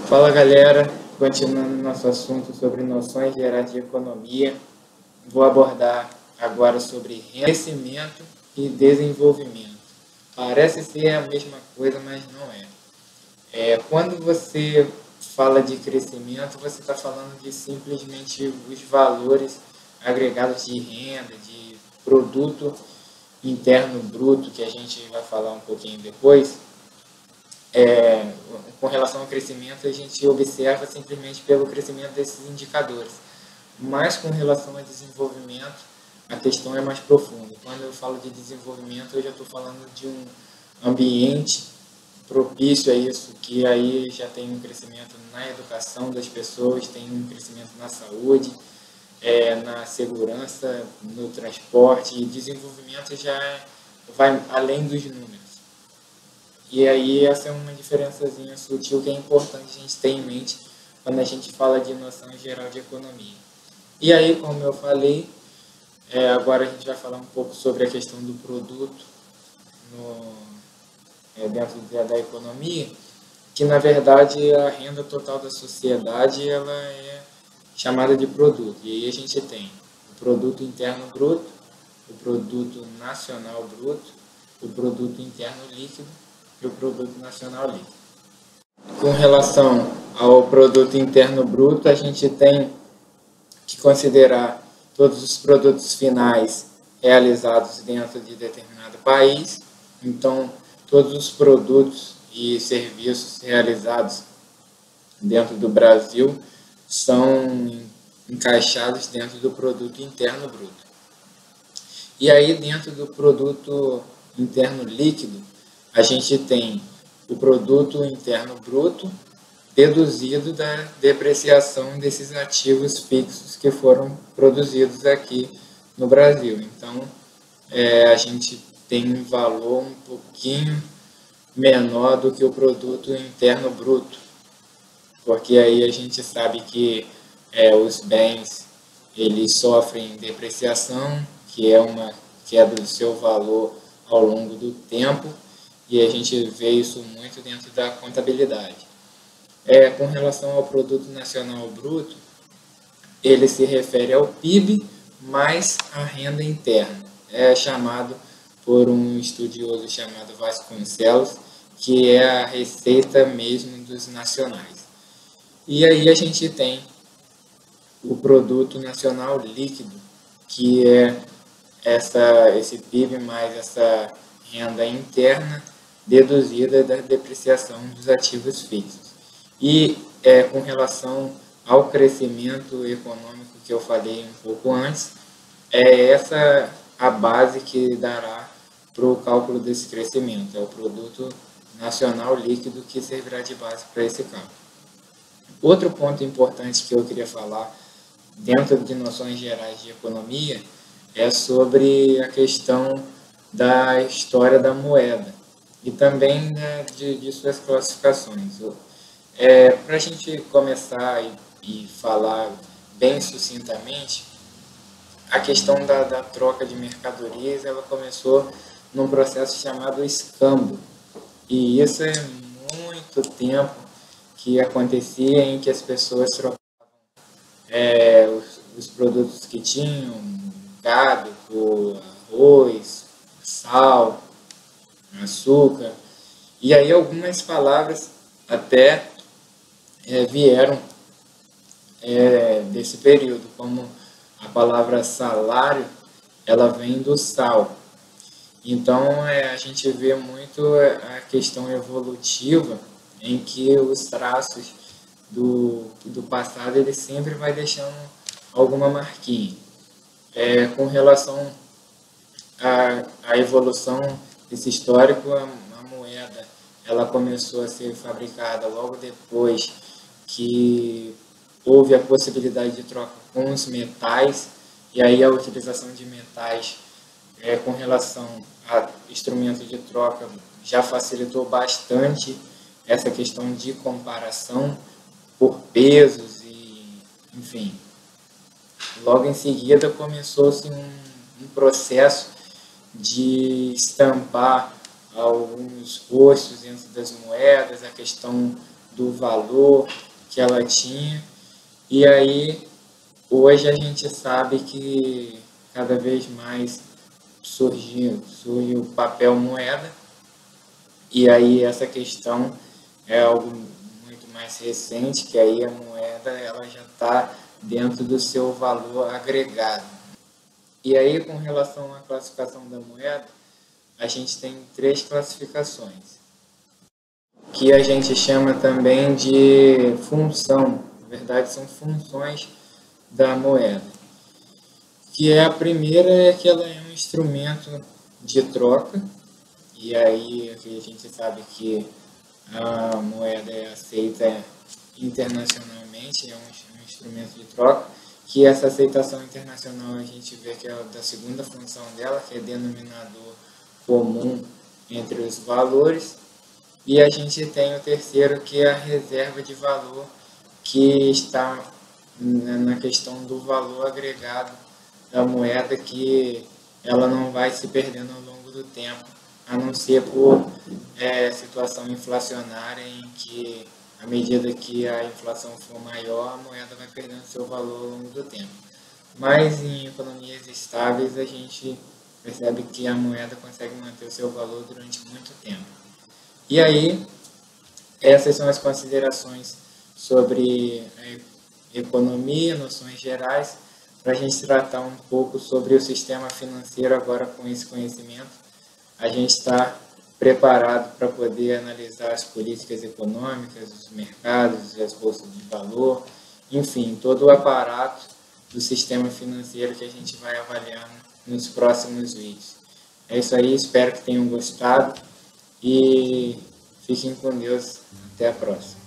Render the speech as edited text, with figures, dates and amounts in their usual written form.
Fala galera, continuando nosso assunto sobre noções gerais de economia, vou abordar agora sobre crescimento e desenvolvimento. Parece ser a mesma coisa, mas não é. Quando você fala de crescimento, você está falando de simplesmente os valores agregados de renda, de produto interno bruto, que a gente vai falar um pouquinho depois. Com relação ao crescimento, a gente observa simplesmente pelo crescimento desses indicadores. Mas com relação ao desenvolvimento, a questão é mais profunda. Quando eu falo de desenvolvimento, eu já estou falando de um ambiente propício a isso, que aí já tem um crescimento na educação das pessoas, tem um crescimento na saúde, na segurança, no transporte, e desenvolvimento já vai além dos números. E aí essa é uma diferençazinha sutil que é importante a gente ter em mente quando a gente fala de noção geral de economia. E aí, como eu falei, agora a gente vai falar um pouco sobre a questão do produto dentro da economia, que na verdade a renda total da sociedade ela é chamada de produto. E aí a gente tem o produto interno bruto, o produto nacional bruto, o produto interno líquido e o produto nacional líquido. Com relação ao produto interno bruto, a gente tem que considerar todos os produtos finais realizados dentro de determinado país. Então, todos os produtos e serviços realizados dentro do Brasil são encaixados dentro do produto interno bruto. E aí, dentro do produto interno líquido, a gente tem o produto interno bruto deduzido da depreciação desses ativos fixos que foram produzidos aqui no Brasil. Então, a gente tem um valor um pouquinho menor do que o produto interno bruto, porque aí a gente sabe que os bens eles sofrem depreciação, que é uma queda do seu valor ao longo do tempo, e a gente vê isso muito dentro da contabilidade. Com relação ao Produto Nacional Bruto, ele se refere ao PIB mais a renda interna. É chamado por um estudioso chamado Vasconcelos, que é a receita mesmo dos nacionais. E aí a gente tem o Produto Nacional Líquido, que é esse PIB mais essa renda interna deduzida da depreciação dos ativos fixos. E com relação ao crescimento econômico que eu falei um pouco antes, essa a base que dará para o cálculo desse crescimento, é o Produto Nacional Líquido que servirá de base para esse cálculo. Outro ponto importante que eu queria falar dentro de noções gerais de economia é sobre a questão da história da moeda e também de suas classificações. Para a gente começar e falar bem sucintamente, a questão da troca de mercadorias ela começou num processo chamado escambo. E isso é muito tempo que acontecia em que as pessoas trocavam os produtos que tinham, gado por arroz, sal, açúcar. E aí algumas palavras até vieram desse período, como a palavra salário, ela vem do sal. Então a gente vê muito a questão evolutiva em que os traços do passado ele sempre vai deixando alguma marquinha. Com relação à evolução desse histórico, a moeda ela começou a ser fabricada logo depois que houve a possibilidade de troca com os metais, e aí a utilização de metais com relação a instrumentos de troca já facilitou bastante essa questão de comparação por pesos e, enfim. Logo em seguida começou-se um processo de estampar alguns rostos dentro das moedas, a questão do valor que ela tinha. E aí, hoje a gente sabe que cada vez mais surge o papel moeda, e aí essa questão é algo muito mais recente, que aí a moeda ela já está dentro do seu valor agregado. E aí, com relação à classificação da moeda, a gente tem 3 classificações, que a gente chama também de função. Na verdade, são funções da moeda. Que é a primeira é que ela é um instrumento de troca, e aí a gente sabe que a moeda é aceita internacionalmente, é um instrumento de troca, que essa aceitação internacional a gente vê que é da segunda função dela, que é denominador comum entre os valores, e a gente tem o terceiro, que é a reserva de valor, que está na questão do valor agregado da moeda, que ela não vai se perdendo ao longo do tempo, a não ser por situação inflacionária, em que, à medida que a inflação for maior, a moeda vai perdendo seu valor ao longo do tempo. Mas em economias estáveis, a gente percebe que a moeda consegue manter o seu valor durante muito tempo. E aí, essas são as considerações sobre a economia, noções gerais, para a gente tratar um pouco sobre o sistema financeiro agora com esse conhecimento. A gente está preparado para poder analisar as políticas econômicas, os mercados, as bolsas de valor, enfim, todo o aparato do sistema financeiro que a gente vai avaliar nos próximos vídeos. É isso aí, espero que tenham gostado e fiquem com Deus. Até a próxima.